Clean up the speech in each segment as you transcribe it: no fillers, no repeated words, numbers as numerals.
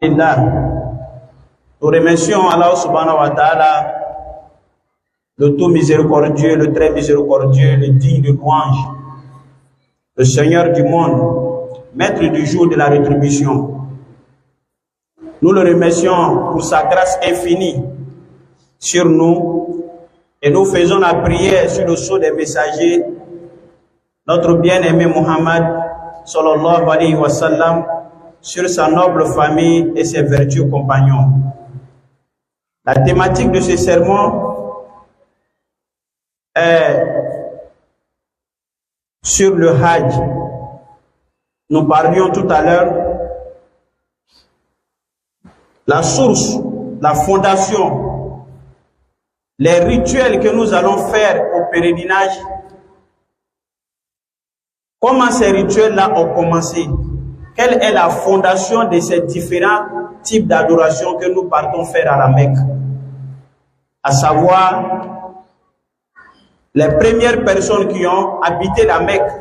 Nous remercions Allah subhanahu wa ta'ala, le tout miséricordieux, le très miséricordieux, le digne de louange, le Seigneur du monde, maître du jour de la rétribution. Nous le remercions pour sa grâce infinie sur nous et nous faisons la prière sur le sceau des messagers, notre bien-aimé Muhammad sallallahu alayhi wa sallam, sur sa noble famille et ses vertueux compagnons. La thématique de ce sermon est sur le Hajj. Nous parlions tout à l'heure la source, la fondation, les rituels que nous allons faire au pèlerinage. Comment ces rituels-là ont commencé? Quelle est la fondation de ces différents types d'adoration que nous partons faire à la Mecque? À savoir, les premières personnes qui ont habité la Mecque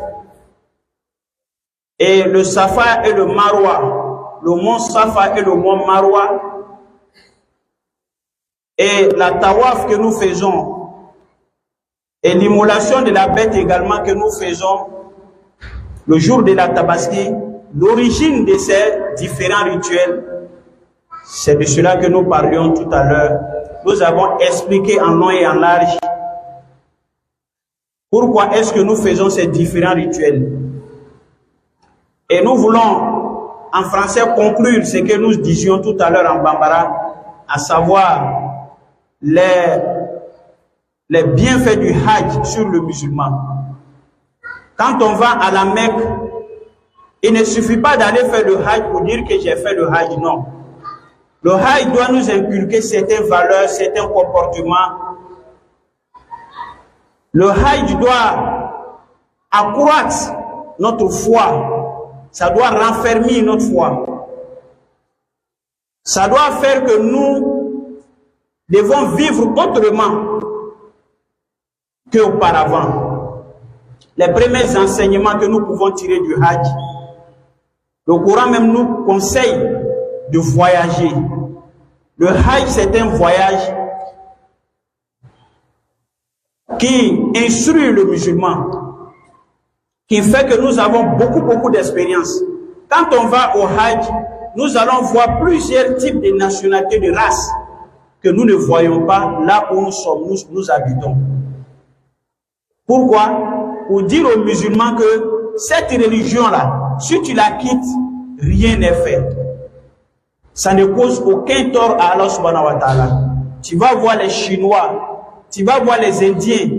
et le Safa et le Marwa, le mont Safa et le mont Marwa, et la tawaf que nous faisons, et l'immolation de la bête également que nous faisons le jour de la Tabaski. L'origine de ces différents rituels, c'est de cela que nous parlions tout à l'heure. Nous avons expliqué en long et en large pourquoi est-ce que nous faisons ces différents rituels. Et nous voulons en français conclure ce que nous disions tout à l'heure en Bambara, à savoir les bienfaits du Hajj sur le musulman. Quand on va à la Mecque, il ne suffit pas d'aller faire le Hajj pour dire que j'ai fait le Hajj, non. Le Hajj doit nous inculquer certaines valeurs, certains comportements. Le Hajj doit accroître notre foi. Ça doit renfermer notre foi. Ça doit faire que nous devons vivre autrement qu'auparavant. Les premiers enseignements que nous pouvons tirer du Hajj, le Coran même nous conseille de voyager. Le Hajj, c'est un voyage qui instruit le musulman, qui fait que nous avons beaucoup d'expérience. Quand on va au Hajj, nous allons voir plusieurs types de nationalités, de races, que nous ne voyons pas là où nous sommes, nous habitons. Pourquoi? Pour dire aux musulmans que cette religion-là, si tu la quittes, rien n'est fait. Ça ne cause aucun tort à Allah subhanahu wa ta'ala. Tu vas voir les Chinois, tu vas voir les Indiens,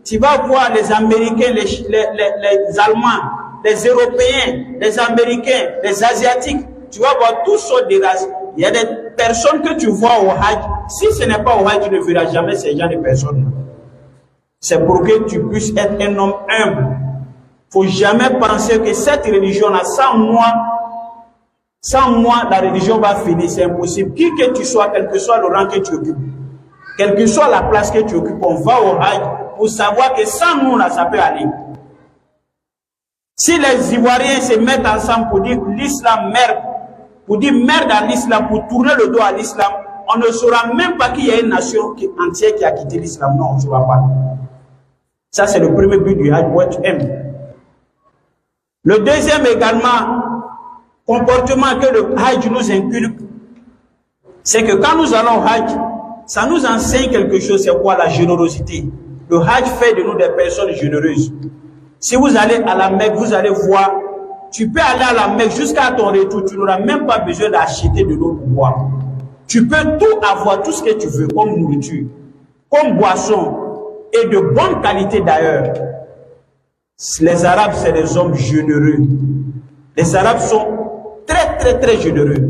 tu vas voir les Américains, les Allemands, les Européens, les Américains, les Asiatiques. Tu vas voir toutes sortes de races. Il y a des personnes que tu vois au Hajj. Si ce n'est pas au Hajj, tu ne verras jamais ces gens de personnes. C'est pour que tu puisses être un homme humble. Faut jamais penser que cette religion-là, sans moi, la religion va finir. C'est impossible. Qui que tu sois, quel que soit le rang que tu occupes, quelle que soit la place que tu occupes, on va au Hajj pour savoir que sans nous, là, ça peut aller. Si les Ivoiriens se mettent ensemble pour dire l'islam merde, pour dire merde à l'islam, pour tourner le dos à l'islam, on ne saura même pas qu'il y a une nation entière qui a quitté l'islam. Non, on ne saura pas. Ça, c'est le premier but du Hajj, pour être humble. Le deuxième également, comportement que le Hajj nous inculque, c'est que quand nous allons au Hajj, ça nous enseigne quelque chose, c'est quoi? La générosité. Le Hajj fait de nous des personnes généreuses. Si vous allez à la Mecque, vous allez voir, tu peux aller à la Mecque jusqu'à ton retour, tu n'auras même pas besoin d'acheter de l'eau pour boire. Tu peux tout avoir, tout ce que tu veux, comme nourriture, comme boisson, et de bonne qualité d'ailleurs. Les Arabes, c'est des hommes généreux. Les Arabes sont très généreux.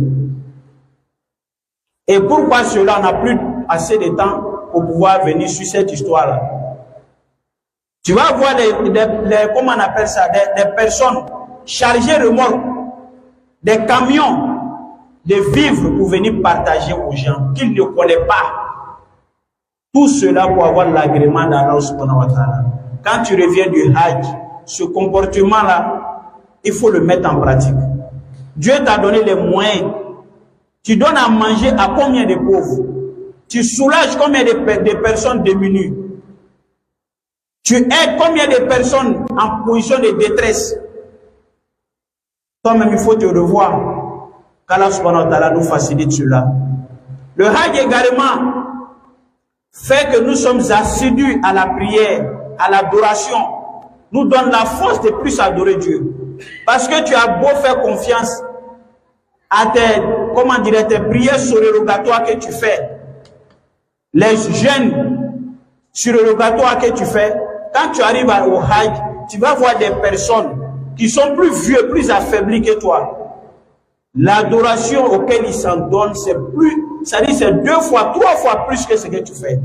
Et pourquoi cela? On n'a plus assez de temps pour pouvoir venir sur cette histoire-là. Tu vas voir comment on appelle ça, des personnes chargées remorques, des camions de vivres pour venir partager aux gens qu'ils ne connaissent pas. Tout cela pour avoir l'agrément d'Allah subhanahu wa ta'ala. Quand tu reviens du Hajj, ce comportement-là, il faut le mettre en pratique. Dieu t'a donné les moyens Tu donnes à manger à combien de pauvres? Tu soulages combien de personnes démunies? Tu aides combien de personnes en position de détresse? Toi-même, il faut te revoir. Qu'Allah subhanahu wa ta'ala nous facilite cela. Le Hajj également fait que nous sommes assidus à la prière, à l'adoration. Nous donne la force de plus adorer Dieu. Parce que tu as beau faire confiance à tes prières surrogatoires que tu fais, les jeûnes surrogatoires que tu fais, quand tu arrives au Hajj, tu vas voir des personnes qui sont plus vieux, plus affaiblis que toi. L'adoration auquel ils s'en donnent, c'est 2 fois, 3 fois plus que ce que tu fais.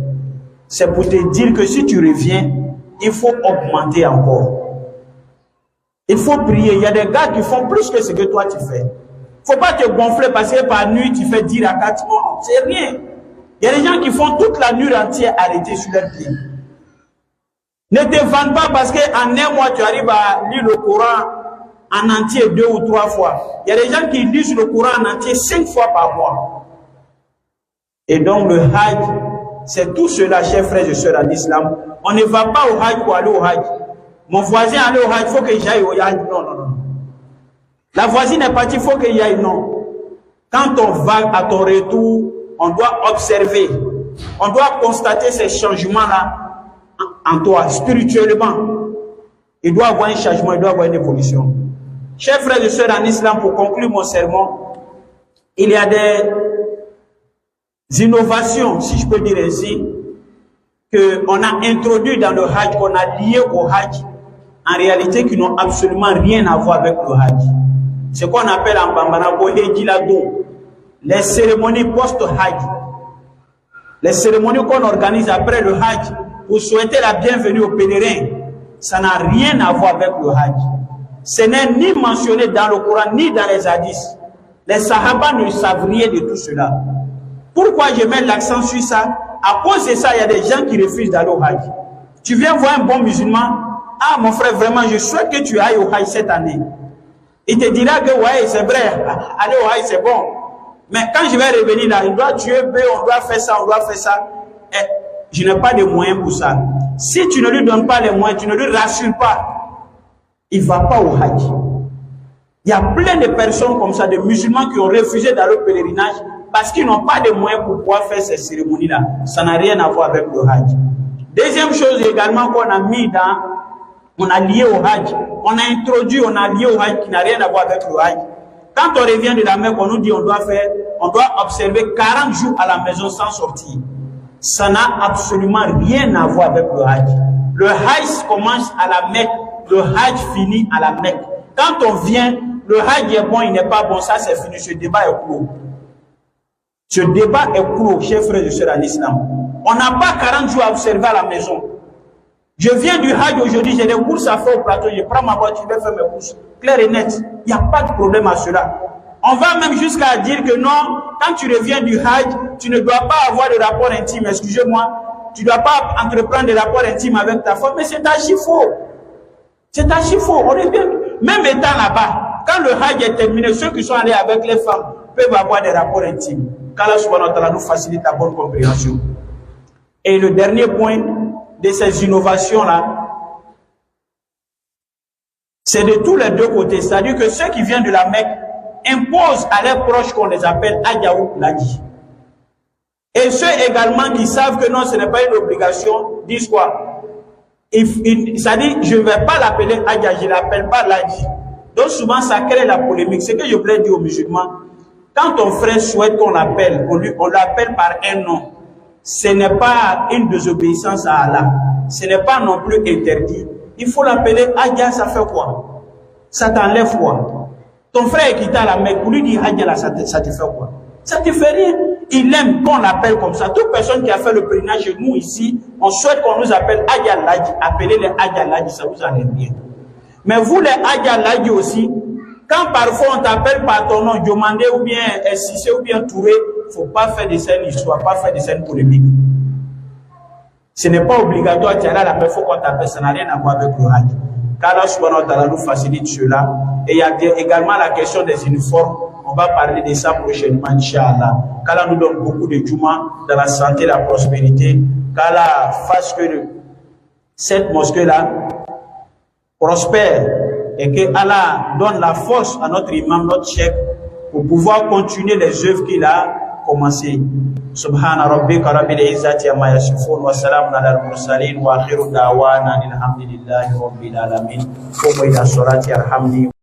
C'est pour te dire que si tu reviens, il faut augmenter encore. Il faut prier. Il y a des gars qui font plus que ce que toi tu fais. Faut pas te gonfler parce que par nuit tu fais 10 rakats. Non, c'est rien. Il y a des gens qui font toute la nuit entière arrêtés sur leurs pieds. Ne te vante pas parce qu'en un mois tu arrives à lire le Coran en entier 2 ou 3 fois. Il y a des gens qui lisent le Coran en entier 5 fois par mois. Et donc le Hajj, c'est tout cela, chers frères et sœurs en islam. On ne va pas au Hajj pour aller au Hajj. Mon voisin allait au Hajj, il faut que j'aille au Hajj. Non, non, non. La voisine est partie, il faut qu'il y aille. Non. Quand on va à ton retour, on doit observer. On doit constater ces changements-là en toi, spirituellement. Il doit avoir un changement, il doit avoir une évolution. Chers frères et sœurs en islam, pour conclure mon sermon, il y a des innovations, si je peux dire ainsi, qu'on a introduit dans le Hajj, qu'on a lié au Hajj, en réalité qui n'ont absolument rien à voir avec le Hajj. Ce qu'on appelle en Bambara les cérémonies post-Hajj. Les cérémonies qu'on organise après le Hajj pour souhaiter la bienvenue aux pèlerins, ça n'a rien à voir avec le Hajj. Ce n'est ni mentionné dans le Coran, ni dans les hadiths. Les Sahaba ne savent rien de tout cela. Pourquoi je mets l'accent sur ça? À cause de ça, il y a des gens qui refusent d'aller au Hajj. Tu viens voir un bon musulman, ah mon frère, vraiment, je souhaite que tu ailles au Hajj cette année. Il te dira que ouais, c'est vrai, aller au Hajj c'est bon. Mais quand je vais revenir là, il doit tuer, on doit faire ça, on doit faire ça. Et je n'ai pas de moyens pour ça. Si tu ne lui donnes pas les moyens, tu ne lui rassures pas, il ne va pas au Hajj. Il y a plein de personnes comme ça, de musulmans qui ont refusé d'aller au pèlerinage parce qu'ils n'ont pas de moyens pour pouvoir faire ces cérémonies-là. Ça n'a rien à voir avec le Hajj. Deuxième chose également qu'on a mis on a lié au Hajj, on a introduit, on a lié au Hajj qui n'a rien à voir avec le Hajj. Quand on revient de la Mecque, on nous dit on doit observer 40 jours à la maison sans sortir. Ça n'a absolument rien à voir avec le Hajj. Le Hajj commence à la Mecque, le Hajj finit à la Mecque. Quand on vient, le Hajj est bon, il n'est pas bon, ça c'est fini, ce débat est clos. Ce débat est clos, chers frères et sœurs en islam. On n'a pas 40 jours à observer à la maison. Je viens du Hajj aujourd'hui, j'ai des courses à faire au plateau, je prends ma voiture, je vais faire mes courses. Clair et net, il n'y a pas de problème à cela. On va même jusqu'à dire que non, quand tu reviens du Hajj, tu ne dois pas avoir de rapport intime, excusez-moi, tu ne dois pas entreprendre des rapports intimes avec ta femme, mais c'est archi faux. C'est archi faux, on revient. Même étant là-bas, quand le Hajj est terminé, ceux qui sont allés avec les femmes peuvent avoir des rapports intimes. Qu'Allah subhanahu wa ta'ala nous facilite la bonne compréhension. Et le dernier point de ces innovations-là, c'est de tous les deux côtés. C'est-à-dire que ceux qui viennent de la Mecque imposent à leurs proches qu'on les appelle Hadjaou Ladi. Et ceux également qui savent que non, ce n'est pas une obligation, disent quoi? C'est-à-dire, je ne vais pas l'appeler Hadja, je ne l'appelle pas Ladi. Donc souvent, ça crée la polémique. Ce que je voulais dire aux musulmans, quand ton frère souhaite qu'on l'appelle, on l'appelle par un nom. Ce n'est pas une désobéissance à Allah. Ce n'est pas non plus interdit. Il faut l'appeler Hadja, ça fait quoi? Ça t'enlève quoi? Ton frère est quitté à la Mecque, pour lui dire Hadja, là, ça te fait quoi? Ça te fait rien. Il aime qu'on l'appelle comme ça. Toute personne qui a fait le pèlerinage chez nous ici, on souhaite qu'on nous appelle Hadja Ladi. Appelez les Hadja Ladi, ça vous enlève bien. Mais vous, les Hadja Ladi aussi, quand parfois on t'appelle par ton nom, Diomandé ou bien Sissé ou bien Touré, il ne faut pas faire de scènes histoire, pas faire de scènes polémiques. Ce n'est pas obligatoire, tu es là, il faut qu'on t'appelle, ça n'a rien à voir avec le Hajj. Qu'Allah subhanahu wa ta'ala nous facilite cela. Et il y a également la question des uniformes. On On va parler de ça prochainement, Inch'Allah. Qu'Allah nous donne beaucoup de Juma dans la santé, la prospérité. Qu'Allah fasse que cette mosquée-là prospère et que Allah donne la force à notre imam, notre cheikh, pour pouvoir continuer les œuvres qu'il a commencées. Subhana rabbika rabbil izzati amma yasifun wa salamun ala al-mursalin wa akhiru da'wana alhamdulillahi rabbil alamin. Qumu ila salati yarhamni.